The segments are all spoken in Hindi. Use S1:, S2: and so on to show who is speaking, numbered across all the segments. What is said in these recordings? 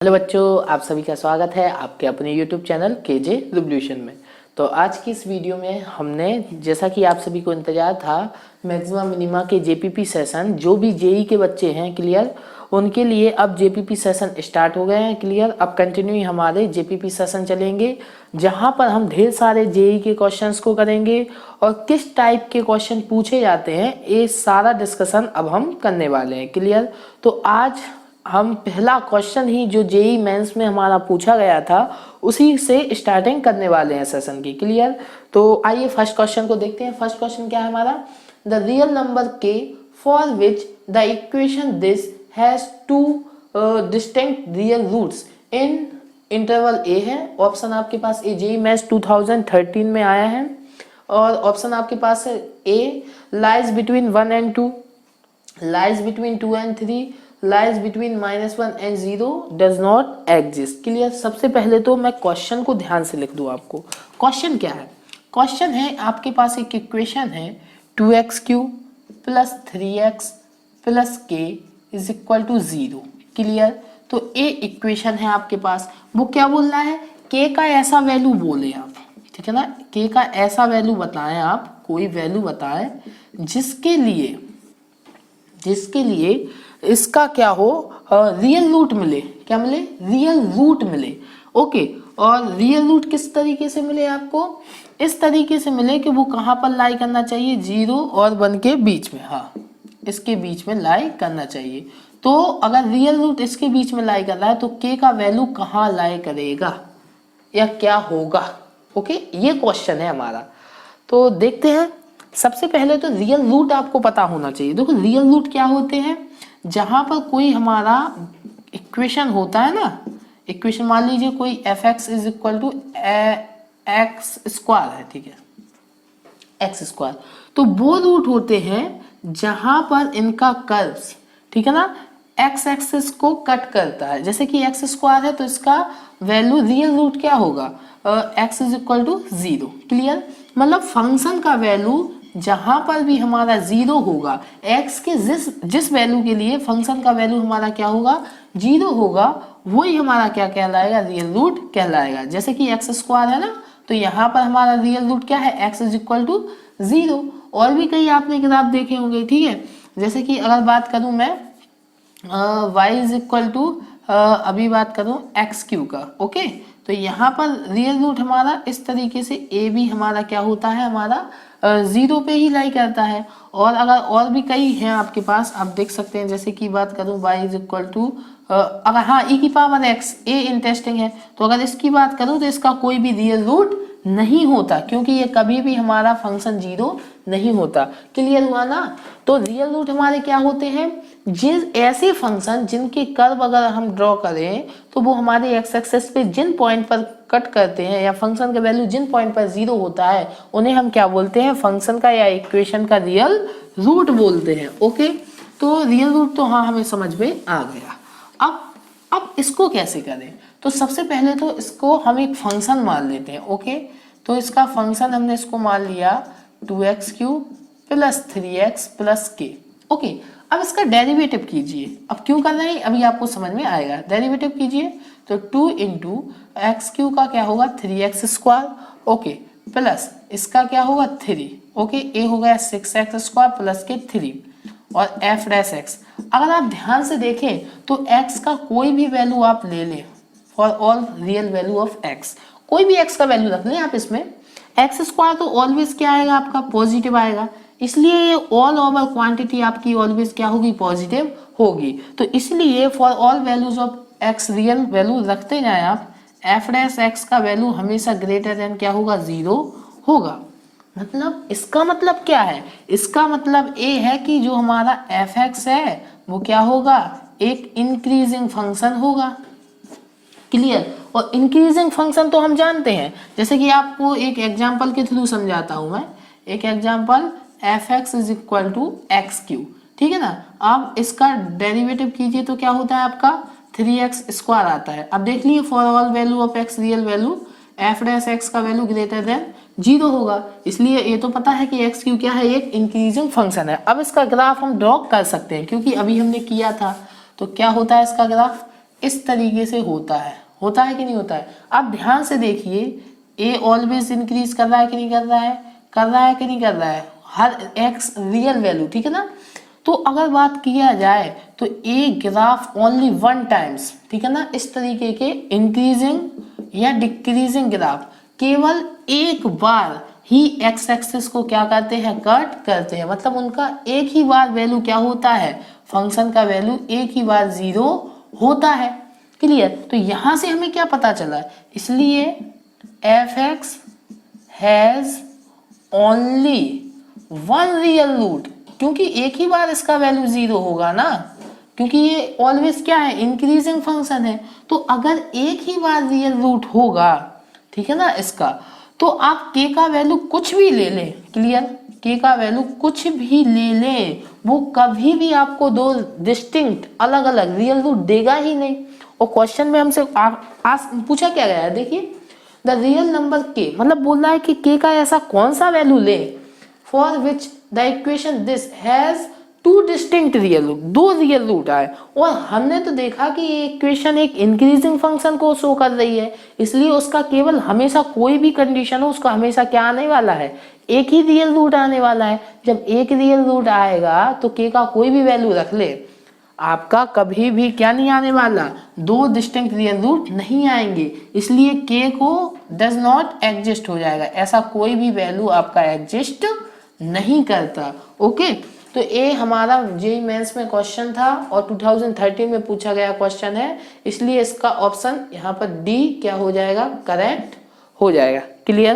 S1: हेलो बच्चों, आप सभी का स्वागत है आपके अपने YouTube चैनल केजे रिवोल्यूशन में। तो आज की इस वीडियो में हमने, जैसा कि आप सभी को इंतजार था, मैक्सिमा मिनिमा के जेपीपी सेशन, जो भी जेई के बच्चे हैं क्लियर, उनके लिए अब जेपीपी सेशन स्टार्ट हो गए हैं क्लियर। अब कंटिन्यू हमारे जेपीपी सेशन चलेंगे, जहां पर हम ढेर सारे जेई के क्वेश्चंस को करेंगे और किस टाइप के क्वेश्चन पूछे जाते हैं ये सारा डिस्कशन अब हम करने वाले हैं क्लियर। तो आज हम पहला क्वेश्चन ही जो जेई मेंस में हमारा पूछा गया था उसी से स्टार्टिंग करने वाले हैं सेशन की क्लियर। तो आइए फर्स्ट क्वेश्चन को देखते हैं। फर्स्ट क्वेश्चन क्या है हमारा, the real number k for which the equation this has two distinct real roots in interval A है। ऑप्शन आपके पास ए, जेई मेंस 2013 में आया है और ऑप्शन आपके पास है A lies between 1 and 2, lies between 2 and 3, lies between -1 and 0, does not exist clear. सबसे पहले तो मैं क्वेश्चन को ध्यान से लिख दूं आपको। क्वेश्चन क्या है? क्वेश्चन है आपके पास एक इक्वेशन है 2x³ plus 3x plus k is equal to 0 clear. तो ये इक्वेशन है आपके पास। वो क्या बोल रहा है, k का ऐसा वैल्यू बोले आप, ठीक है ना, k का ऐसा वैल्यू बताएं आप, कोई वैल्यू बताएं जिसके लिए इसका क्या हो, रियल रूट मिले। क्या मिले? रियल रूट मिले। ओके, और रियल रूट किस तरीके से मिले आपको? इस तरीके से मिले कि वो कहाँ पर लाई करना चाहिए, 0 और 1 के बीच में। हाँ, इसके बीच में लाई करना चाहिए। तो अगर रियल रूट इसके बीच में लाई कर रहा है तो के का वैल्यू कहाँ लाई करेगा या क्या होगा? ओके, ये क्वेश्चन है हमारा। तो देखते हैं। सबसे पहले तो रियल रूट आपको पता होना चाहिए। देखो रियल रूट क्या होते हैं, जहां पर कोई हमारा इक्वेशन होता है ना, इक्वेशन मान लीजिए कोई fx is equal to x square है, ठीक है, एक्स स्क्वायर। तो वो रूट होते हैं जहां पर इनका कर्व्स, ठीक है ना, एक्स एक्सिस को कट करता है। जैसे कि एक्स स्क्वायर है तो इसका वैल्यू रियल रूट क्या होगा, x is equal to 0 clear. मतलब फंक्शन का वैल्यू जहां पर भी हमारा 0 होगा, x के जिस वैल्यू के लिए फंक्शन का वैल्यू हमारा क्या होगा, 0 होगा, वही हमारा क्या कहलाएगा, रियल रूट कहलाएगा। जैसे कि एक्स स्क्वायर है ना, तो यहाँ पर हमारा रियल रूट क्या है, x इज इक्वल टू 0। और भी कई आपने ग्राफ देखे होंगे, ठीक है। जैसे कि अगर बात करूं मैं y इज इक्वल टू, अभी बात करूं x³ का, ओके, तो यहाँ पर रियल रूट हमारा इस तरीके से a भी हमारा क्या होता है, हमारा 0 पे ही लाई करता है। और अगर और भी कई हैं आपके पास, आप देख सकते हैं। जैसे कि बात करूं y इज इक्वल टू, अगर हाँ e की पावर x, a इंटरेस्टिंग है, तो अगर इसकी बात करूं तो इसका कोई भी रियल रूट नहीं होता, क्योंकि ये कभी भी हमारा फंक्शन 0 नहीं होता। क्लियर हुआ ना। तो रियल रूट हमारे क्या होते हैं, जिन ऐसे फंक्शन जिनके कर्व अगर हम ड्रॉ करें तो वो हमारे एक्स एक्सिस पे जिन पॉइंट पर कट करते हैं या फंक्शन का वैल्यू जिन पॉइंट पर 0 होता है, उन्हें हम क्या बोलते हैं, फंक्शन का या इक्वेशन का रियल रूट बोलते हैं। ओके, तो रियल रूट तो हाँ हमें समझ में आ गया। अब इसको कैसे करें, तो सबसे पहले तो इसको हम एक फंक्शन मान लेते हैं। ओके, तो इसका फंक्शन हमने इसको मान लिया 2x³ plus 3x plus k। Okay, अब इसका डेरिवेटिव कीजिए। अब क्यों कर रहे हैं अभी आपको समझ में आएगा। डेरिवेटिव कीजिए तो 2 इंटू x³ का क्या होगा, 3x स्क्वायर, ओके, प्लस इसका क्या होगा 3, ओके, a हो गया 6x स्क्वायर प्लस के 3 और f डैश x। अगर आप ध्यान से देखें तो x का कोई भी वैल्यू आप ले लें, for all real value of x, कोई भी x का वैल्यू रख लें आप इसमें, एक्स स्क्वायर तो ऑलवेज क्या आएगा आपका, पॉजिटिव आएगा। इसलिए ये ऑल ओवर क्वांटिटी आपकी ऑलवेज क्या होगी, पॉजिटिव होगी। तो इसलिए for all values of x real value रखते जाए आप, f डैश x का वैल्यू हमेशा ग्रेटर देन क्या होगा, 0 होगा। मतलब इसका मतलब क्या है, इसका मतलब ये है कि जो हमारा fx है वो क्या होगा, एक इंक्रीजिंग फंक्शन होगा। क्लियर। और इंक्रीजिंग फंक्शन तो हम जानते हैं, जैसे कि आपको एक एग्जांपल के थ्रू समझाता हूं मैं। एक example, fx is equal to x³, ठीक है ना। अब इसका डेरिवेटिव कीजिए तो क्या होता है आपका, 3x स्क्वायर आता है। अब देख लीजिए for all value of x real value, f dash x का वैल्यू ग्रेटर देन 0 होगा। इसलिए ये तो पता है कि x³ क्या है, एक इंक्रीजिंग फंक्शन है। अब इसका ग्राफ हम ड्रॉ कर सकते हैं क्योंकि अभी हमने किया था। तो क्या होता है इसका ग्राफ, इस तरीके से होता है कि नहीं होता है। अब ध्यान से देखिए, ए ऑलवेज इंक्रीज कर रहा है कि नहीं कर रहा है, कर रहा है कि नहीं कर रहा है, हर एक्स रियल वैल्यू, ठीक है ना। तो अगर बात किया जाए तो a graph only one times, ठीक है ना, इस तरीके के इंक्रीजिंग या डिक्रीजिंग ग्राफ केवल एक बार ही एक्स एक्सिस को क्या करते हैं, कट करते हैं, मतलब उनका एक ही बार वैल्यू क्या होता है, फंक्शन का वैल्यू एक ही बार 0 होता है। क्लियर। तो यहां से हमें क्या पता चला, इसलिए f x has only one real root, क्योंकि एक ही बार इसका वैल्यू 0 होगा ना, क्योंकि ये ऑलवेज क्या है, इंक्रीजिंग फंक्शन है। तो अगर एक ही बार रियल रूट होगा, ठीक है ना इसका, तो आप k का वैल्यू कुछ भी ले लें, क्लियर, k का वैल्यू कुछ भी ले लें, वो कभी भी आपको दो डिस्टिंक्ट अलग अलग रियल रूट देगा ही नहीं। और क्वेश्चन में हमसे पूछा क्या गया है, देखिए द रियल नंबर k, मतलब बोल रहा है कि k का ऐसा कौन सा वैल्यू ले for which the equation this has two distinct real root, दो रियल रूट आए। और हमने तो देखा कि ये इक्वेशन एक इंक्रीजिंग फंक्शन को शो कर रही है, इसलिए उसका केवल हमेशा कोई भी कंडीशन हो उसका हमेशा क्या आने वाला है, एक ही रियल रूट आने वाला है। जब एक रियल रूट आएगा तो k का कोई भी वैल्यू रख ले, आपका कभी भी क्या नहीं आने वाला, दो डिस्टिंक्ट रियल रूट नहीं आएंगे, इसलिए k को डज नॉट एग्जिस्ट हो जाएगा, ऐसा कोई भी वैल्यू आपका एग्जिस्ट नहीं करता। ओके, तो ये हमारा जेईई मेंस में क्वेश्चन था और 2013 में पूछा गया क्वेश्चन है, इसलिए इसका ऑप्शन यहाँ पर डी क्या हो जाएगा, करेक्ट हो जाएगा। क्लियर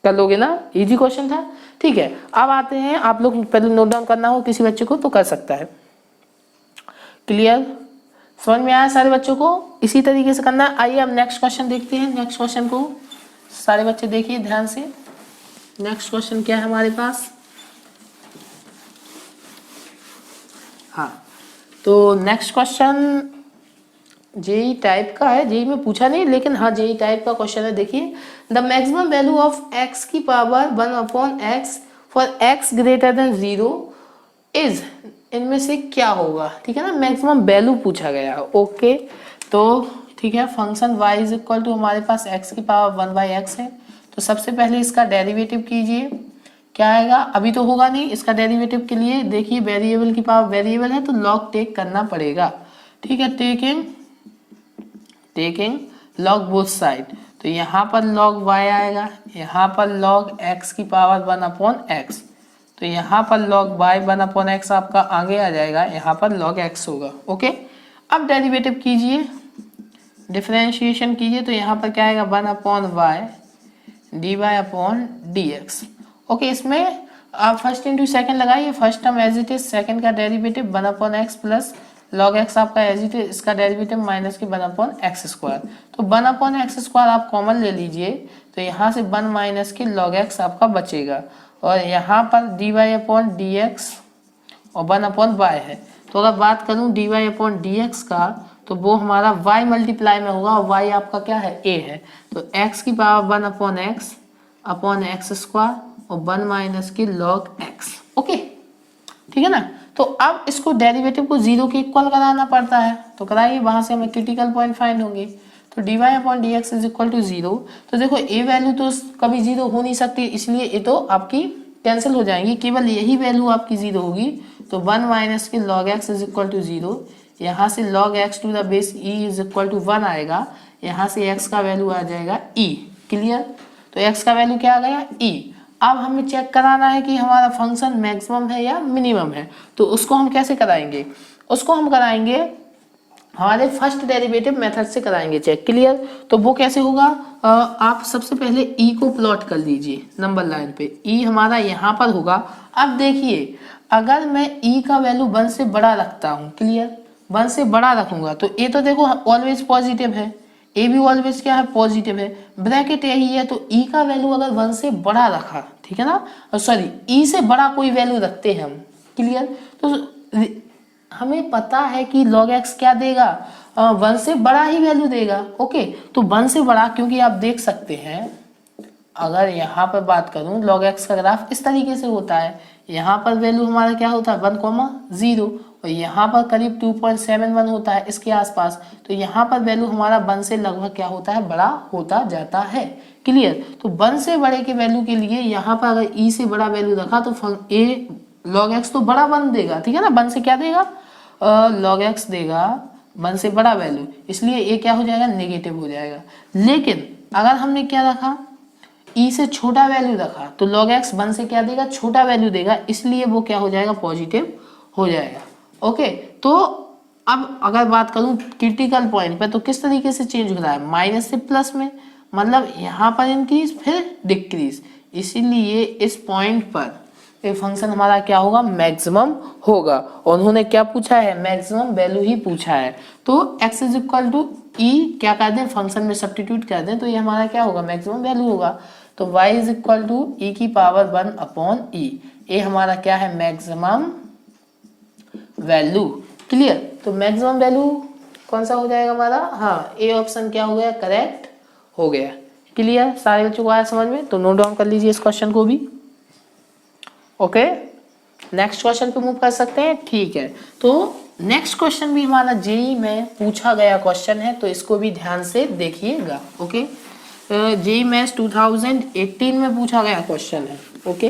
S1: कर लोगे ना, इजी क्वेश्चन था। ठीक है, अब आते हैं, आप लोग पहले नोट डाउन करना हो किसी बच्चे को तो कर सकता है। क्लियर, समझ में आया सारे बच्चों को, इसी तरीके से करना। आइए अब नेक्स्ट क्वेश्चन देखते हैं। नेक्स्ट क्वेश्चन को सारे बच्चे देखिए ध्यान से। नेक्स्ट क्वेश्चन क्या है हमारे पास, हाँ, तो नेक्स्ट क्वेश्चन जेईई टाइप का है, जेईई में पूछा नहीं लेकिन हाँ जेईई टाइप का क्वेश्चन है। देखिए, the maximum value of x की power 1/x for x greater than 0 is, इनमें से क्या होगा, ठीक है ना, मैक्सिमम वैल्यू पूछा गया है। ओके, तो ठीक है, function y is equal to हमारे पास x की पावर 1/x है, तो सबसे पहले इसका डेरिवेटिव कीजिए, क्या आएगा, अभी तो होगा नहीं, इसका डेरिवेटिव के लिए देखिए वेरिएबल की पावर वेरिएबल है तो लॉग टेक करना पड़ेगा, ठीक है, टेकिंग लॉग बोथ साइड, तो यहाँ पर लॉग y आएगा, यहाँ पर लॉग x की पावर 1/x, तो यहाँ पर लॉग y 1/x आपका आगे आ जाएगा, यहाँ पर लॉग x होगा। ओके, अब डेरिवेटिव कीजिए, डिफरेंशिएशन कीजिए, तो यहाँ पर क्या आएगा 1/y dy/dx। ओके, इसमें आप फर्स्ट इंटू सेकंड लगाइए, first term as it is, second का derivative 1/x plus log x आपका एज इट इज, इसका डेरिवेटिव माइनस के 1/x², तो 1/x² आप कॉमन ले लीजिए, तो यहाँ से 1 माइनस के लॉग x आपका बचेगा, और यहाँ पर dy/dx और 1/y है। तो अगर बात करूँ dy/dx का, तो वो हमारा y मल्टीप्लाई में होगा, और y आपका क्या है, a है, तो x की पावर 1/x अपॉन x² और 1 minus k log x। Okay, ठीक है ना। तो अब इसको डेरिवेटिव को 0 के इक्वल कराना पड़ता है, तो कराइए, वहां से हमें क्रिटिकल पॉइंट फाइंड होंगे, तो dy/dx इज इक्वल टू 0, तो देखो a वैल्यू तो कभी 0 हो नहीं सकती, इसलिए ये तो आपकी कैंसिल हो जाएंगी, केवल यही वैल्यू आपकी 0 होगी, तो 1 minus k log x is equal to 0, यहाँ से log x to the base e is equal to 1 आएगा, यहाँ से x का वैल्यू आ जाएगा e। क्लियर, तो x का वैल्यू क्या आ गया, e। अब हमें चेक कराना है कि हमारा फंक्शन मैक्सिमम है या मिनिमम है, तो उसको हम कैसे कराएंगे, उसको हम कराएंगे हमारे फर्स्ट डेरिवेटिव मेथड से कराएंगे चेक। क्लियर, तो वो कैसे होगा, आप सबसे पहले e को प्लॉट कर लीजिए नंबर लाइन पे, e हमारा यहाँ पर होगा। अब देखिए, अगर मैं e का वैल्यू 1 से बड़ा रखता हूँ, क्लियर, 1 से बड़ा रखूंगा, तो a तो देखो ऑलवेज पॉजिटिव है, ए भी ऑलवेज क्या है, पॉजिटिव है, ब्रैकेट यही है, तो ई का वैल्यू अगर 1 से बड़ा रखा, ठीक है ना, सॉरी ई से बड़ा कोई वैल्यू रखते हैं हम। क्लियर, तो हमें पता है कि log x क्या देगा, 1 से बड़ा ही वैल्यू देगा। ओके, तो 1 से बड़ा, क्योंकि आप देख सकते हैं अगर यहाँ पर बात करूँ log x का ग्राफ इस तरीके से होता है, यहाँ पर वैल्यू हमारा क्या होता है 1, 0, और यहाँ पर करीब 2.71 होता है इसके आसपास, तो यहाँ पर वैल्यू हमारा 1 से लगभग क्या होता है, बड़ा होता जाता है। क्लियर। तो 1 से बड़े के वैल्यू के लिए यहाँ पर अगर ई से बड़ा वैल्यू रखा तो ए log x तो बड़ा 1 देगा, ठीक है ना, 1 से क्या देगा, log x देगा 1 से बड़ा वैल्यू, इसलिए ये क्या हो जाएगा, नेगेटिव हो जाएगा। लेकिन अगर हमने क्या रखा, ई से छोटा वैल्यू रखा तो log x 1 से क्या देगा, छोटा वैल्यू देगा, इसलिए वो क्या हो जाएगा, पॉजिटिव हो जाएगा। ओके, तो अब अगर बात करूं क्रिटिकल पॉइंट पे तो किस तरीके से चेंज हो रहा है, माइनस से प्लस में, मतलब यहाँ पर इंक्रीज फिर डिक्रीज, इसीलिए इस पॉइंट पर ये फंक्शन हमारा क्या होगा, मैक्सिमम होगा। और उन्होंने क्या पूछा है, मैक्सिमम वैल्यू ही पूछा है। तो x इज इक्वल टू ई क्या कर दें, फंक्शन में सब्स्टिट्यूट कर दें तो ये हमारा क्या होगा, मैक्सिमम वैल्यू होगा। तो y इज इक्वल टू ई की पावर 1 अपॉन ई, ये हमारा क्या है, मैक्सिमम वैल्यू। क्लियर। तो मैक्सिमम वैल्यू कौन सा हो जाएगा हमारा, हाँ ए ऑप्शन क्या हो गया, करेक्ट हो गया। क्लियर, सारे बच्चों को आया समझ में, तो नोट डाउन कर लीजिए इस क्वेश्चन को भी। ओके, नेक्स्ट क्वेश्चन पे मूव कर सकते हैं। ठीक है, तो नेक्स्ट क्वेश्चन भी हमारा जेई में पूछा गया क्वेश्चन है, तो इसको भी ध्यान से देखिएगा। ओके, जेई मैथ्स 2018 में पूछा गया क्वेश्चन है। ओके,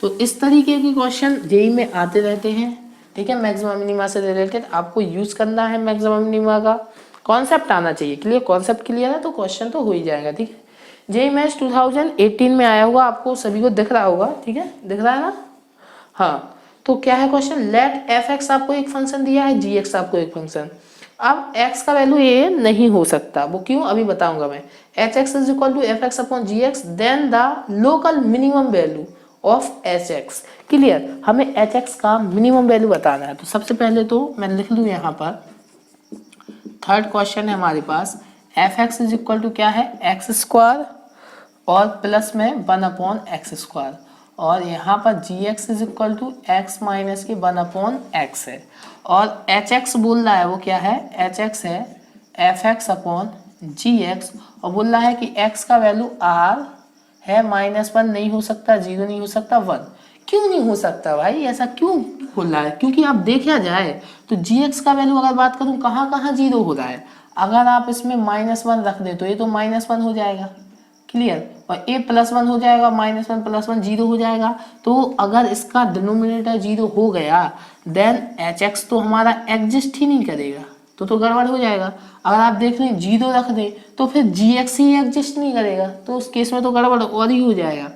S1: तो इस तरीके के क्वेश्चन जेई में आते रहते हैं, ठीक है, मैक्सिमम मिनिमा से रिलेटेड आपको यूज करना है, मैक्सिमम मिनिमा का कॉन्सेप्ट आना चाहिए। क्लियर, कॉन्सेप्ट क्लियर है तो क्वेश्चन तो हो ही जाएगा। ठीक है, जेई मैथ्स 2018 में आया होगा, आपको सभी को दिख रहा होगा, ठीक है, दिख रहा है ना, हाँ। तो क्या है क्वेश्चन, लेट एफ एक्स आपको एक फंक्शन दिया है, जी एक्स आपको एक फंक्शन, अब x का वैल्यू ये नहीं हो सकता, वो क्यों अभी बताऊंगा मैं। H x is equal to f x upon g x, then the local minimum value of h x. Clear, हमें एच एक्स का मिनिमम वैल्यू बताना है। तो सबसे पहले तो मैं लिख लूँ यहाँ पर, थर्ड क्वेश्चन है हमारे पास, f x is equal to क्या है, एक्स स्क्वायर और प्लस में 1 अपॉन एक्स स्क्वायर, और यहाँ पर g x is equal to x minus के 1 अपॉन एक्स है, और एच एक्स बोल रहा है वो क्या है, एच एक्स है F x upon g x, और बोल रहा है कि एक्स का वैल्यू आर है, -1 नहीं हो सकता, 0 नहीं हो सकता, 1। क्यों नहीं हो सकता भाई, ऐसा क्यों हो रहा है, क्योंकि आप देखा जाए तो जी एक्स का वैल्यू अगर बात करूँ कहाँ कहाँ 0 हो रहा है, अगर आप इसमें -1 रख दें तो ये तो -1 हो जाएगा। क्लियर, और ए +1 हो जाएगा, -1 +1 0 हो जाएगा। तो अगर इसका डिनोमिनेटर 0 हो गया देन एच एक्स तो हमारा एग्जिस्ट ही नहीं करेगा, तो गड़बड़ हो जाएगा। अगर आप देख लें 0 रख दें तो फिर जी एक्स ही एग्जिस्ट नहीं करेगा, तो उस केस में तो गड़बड़ और ही हो जाएगा।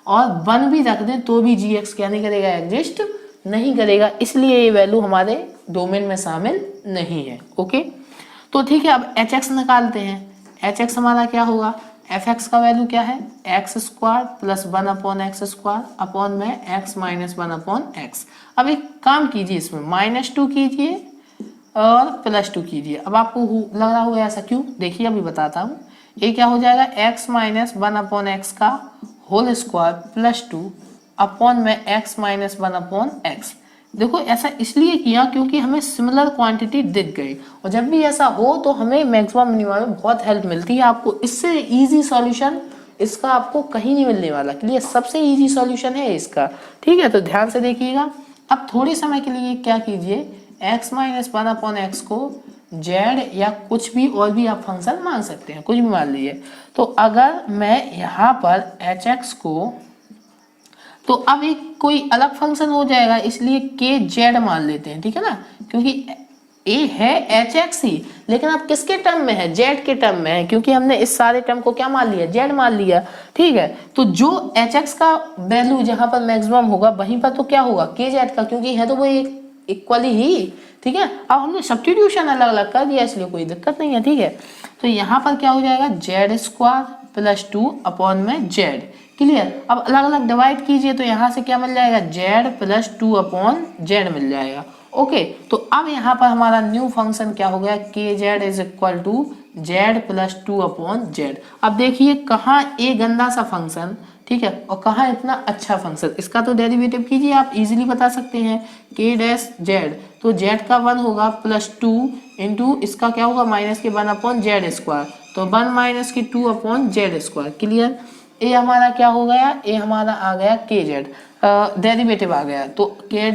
S1: और 1 भी रख दें तो भी जी एक्स क्या नहीं करेगा, एग्जिस्ट नहीं करेगा, इसलिए ये वैल्यू हमारे डोमेन में शामिल नहीं है। ओके, तो ठीक है, अब एच एक्स निकालते हैं। एच एक्स हमारा क्या होगा, एफ एक्स का वैल्यू क्या है, x square plus 1 upon x square upon में एक्स माइनस 1 अपॉन एक्स। अब एक काम कीजिए, इसमें -2 कीजिए और +2 कीजिए। अब आपको लग रहा होगा ऐसा क्यों, देखिए अभी बताता हूँ। ये क्या हो जाएगा, एक्स माइनस 1 अपॉन एक्स का होल स्क्वायर +2 अपॉन में एक्स माइनस 1 अपॉन एक्स। देखो ऐसा इसलिए किया क्योंकि हमें सिमिलर क्वांटिटी दिख गई, और जब भी ऐसा हो तो हमें मैक्सिमम मिनिमम में बहुत हेल्प मिलती है। आपको इससे इजी सॉल्यूशन इसका आपको कहीं नहीं मिलने वाला। क्लियर, सबसे इजी सॉल्यूशन है इसका। ठीक है, तो ध्यान से देखिएगा। अब थोड़े समय के लिए क्या कीजिए, एक्स माइनस 1 अपॉन एक्स को जेड या कुछ भी और भी आप फंक्शन मान सकते हैं, कुछ भी मान लीजिए। तो अगर मैं यहाँ पर एच एक्स को, तो अब एक कोई अलग फंक्शन हो जाएगा, इसलिए के जेड मान लेते हैं, ठीक है ना, क्योंकि ए है एच एक्स ही, लेकिन अब किसके टर्म में है, जेड के टर्म में है, क्योंकि हमने इस सारे टर्म को क्या मान लिया, जेड मान लिया। ठीक है, तो जो एच एक्स का वैल्यू जहां पर मैक्सिमम होगा वहीं पर तो क्या होगा, के जेड का, क्योंकि है तो वो इक्वली ही। ठीक है, अब हमने सब्स्टिट्यूशन अलग अलग कर दिया, इसलिए कोई दिक्कत नहीं है। ठीक है, तो यहाँ पर क्या हो जाएगा, जेड स्क्वायर +2 अपॉन में जेड। क्लियर, अब अलग अलग डिवाइड कीजिए तो यहाँ से क्या मिल जाएगा, जेड +2 अपॉन जेड मिल जाएगा। ओके, तो अब यहाँ पर हमारा न्यू फंक्शन क्या हो गया, k z is equal to z +2 upon z. अब देखिए कहाँ ए गंदा सा फंक्शन, ठीक है, और कहाँ इतना अच्छा फंक्शन। इसका तो डेरिवेटिव कीजिए, आप इजीली बता सकते हैं, के डैश जेड, तो जेड का 1 होगा +2 इंटू इसका क्या होगा, -1 अपॉन जेड स्क्वायर, तो 1 - 2 अपॉन जेड स्क्वायर। क्लियर, ए हमारा क्या हो गया, ए हमारा आ गया के जेड, डेरिवेटिव आ गया, तो के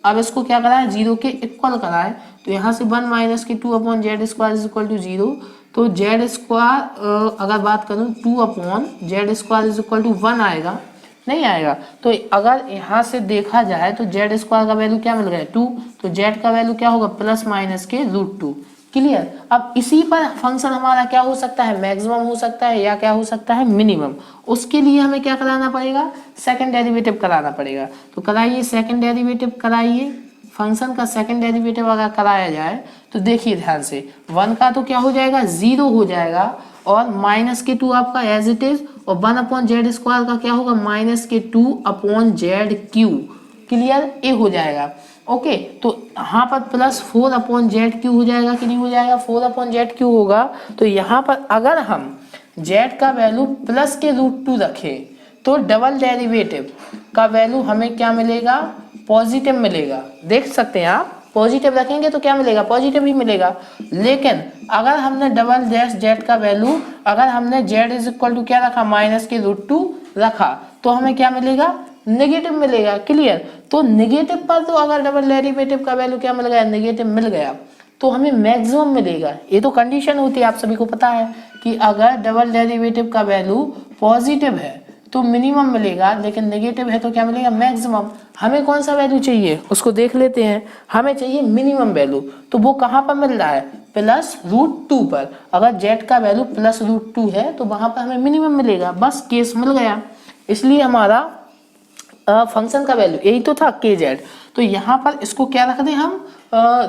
S1: अब इसको क्या करा है, 0 के इक्वल करा है, तो यहाँ से 1 minus k 2 upon z square is equal to 0, तो जेड स्क्वायर अगर बात करूँ 2 upon z square is equal to 1 आएगा, नहीं आएगा। तो अगर यहाँ से देखा जाए तो जेड स्क्वायर का वैल्यू क्या मिल गया 2, तो जेड का वैल्यू क्या होगा प्लस माइनस के √2। क्लियर। अब इसी पर फंक्शन हमारा क्या हो सकता है, मैक्सिमम हो सकता है या क्या हो सकता है, मिनिमम। उसके लिए हमें क्या कराना पड़ेगा, सेकंड डेरिवेटिव कराना पड़ेगा। तो कराइए, सेकंड डेरिवेटिव कराइए। फंक्शन का सेकंड डेरिवेटिव अगर कराया जाए तो देखिए ध्यान से, 1 का तो क्या हो जाएगा 0 हो जाएगा, और माइनस के 2 आपका एज इट इज, और 1 अपॉन जेड स्क्वायर का क्या होगा minus k 2 upon Z Q. Clear, ए हो जाएगा। ओके, तो यहाँ पर प्लस 4 अपॉन जेड क्यू हो जाएगा कि नहीं हो जाएगा, 4 अपॉन जेड क्यू होगा। तो यहाँ पर अगर हम जेड का वैल्यू प्लस के √2 रखें तो डबल डेरिवेटिव का वैल्यू हमें क्या मिलेगा, पॉजिटिव मिलेगा। देख सकते हैं आप, पॉजिटिव रखेंगे तो क्या मिलेगा, पॉजिटिव ही मिलेगा। लेकिन अगर हमने डबल डैश जेड का वैल्यू, अगर हमने जेड इज इक्वल टू क्या रखा माइनस के √2 रखा, तो हमें क्या मिलेगा, नेगेटिव मिलेगा। क्लियर। तो नेगेटिव पर तो अगर डबल डेरिवेटिव का वैल्यू क्या मिल गया, नेगेटिव मिल गया, तो हमें मैक्सिमम मिलेगा। ये तो कंडीशन होती है, आप सभी को पता है कि अगर डबल डेरिवेटिव का वैल्यू पॉजिटिव है तो मिनिमम मिलेगा, लेकिन नेगेटिव है तो क्या मिलेगा, मैक्सिमम। हमें कौन सा वैल्यू चाहिए उसको देख लेते हैं। हमें चाहिए मिनिमम वैल्यू, तो वो कहाँ पर मिल रहा है, प्लस √2 पर। अगर जेड का वैल्यू प्लस √2 है तो वहां पर हमें मिनिमम मिलेगा, बस केस मिल गया। इसलिए हमारा फंक्शन का वैल्यू यही तो था के जेड, तो यहाँ पर इसको क्या रख दें हम,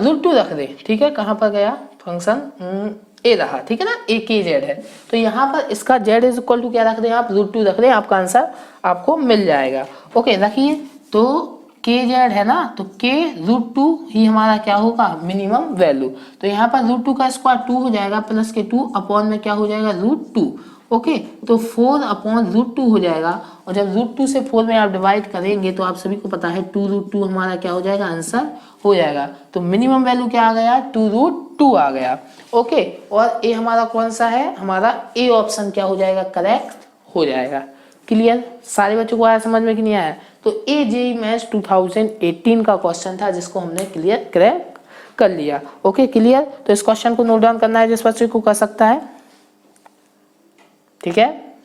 S1: √2 रख दें। ठीक है, कहाँ पर गया फंक्शन, ए रहा, ठीक है ना, ए के जेड है, तो यहाँ पर इसका जेड इज इक्वल टू क्या रख दें आप, √2 रख दें, आपका आंसर आपको मिल जाएगा। ओके, रखिए, तो के जेड है ना, तो के √2 ही हमारा क्या होगा, मिनिमम वैल्यू। तो यहाँ पर √2 का स्क्वायर 2 हो जाएगा, प्लस के 2 अपॉन में क्या हो जाएगा √2। ओके, तो 4 अपॉन √2 हो जाएगा, और जब √2 से 4 में आप डिवाइड करेंगे तो आप सभी को पता है 2√2 हमारा क्या हो जाएगा, आंसर हो जाएगा। तो मिनिमम वैल्यू क्या आ गया, 2√2 आ गया। ओके, और ए हमारा कौन सा है, हमारा ए ऑप्शन क्या हो जाएगा, करेक्ट हो जाएगा। क्लियर, सारे बच्चों को आया समझ में कि नहीं आया। तो ए जेईई मेंस 2018 का क्वेश्चन था जिसको हमने क्लियर क्रैक कर लिया। Okay, clear. तो इस क्वेश्चन को नोट डाउन करना है, जिस बच्चे को कर सकता है। ठीक है,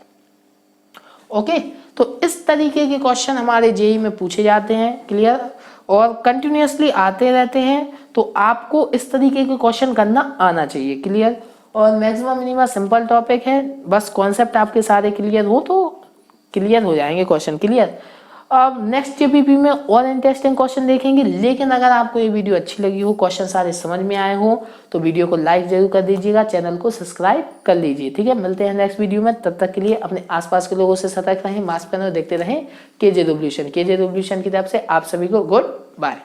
S1: ओके। तो इस तरीके के क्वेश्चन हमारे जेईई में पूछे जाते हैं। क्लियर, और कंटिन्यूअसली आते रहते हैं, तो आपको इस तरीके के क्वेश्चन करना आना चाहिए। क्लियर, और मैक्सिमम मिनिमम सिंपल टॉपिक है, बस कॉन्सेप्ट आपके सारे क्लियर हो तो क्लियर हो जाएंगे क्वेश्चन। क्लियर। अब नेक्स्ट जेपीपी में और इंटरेस्टिंग क्वेश्चन देखेंगे, लेकिन अगर आपको ये वीडियो अच्छी लगी हो, क्वेश्चन सारे समझ में आए हो, तो वीडियो को लाइक जरूर कर दीजिएगा, चैनल को सब्सक्राइब कर लीजिए। ठीक है, मिलते हैं नेक्स्ट वीडियो में, तब तक के लिए अपने आसपास के लोगों से सतर्क रहें, मास्क पहने देखते रहें केजे रिवॉल्यूशन की तरफ से आप सभी को गुड बाय।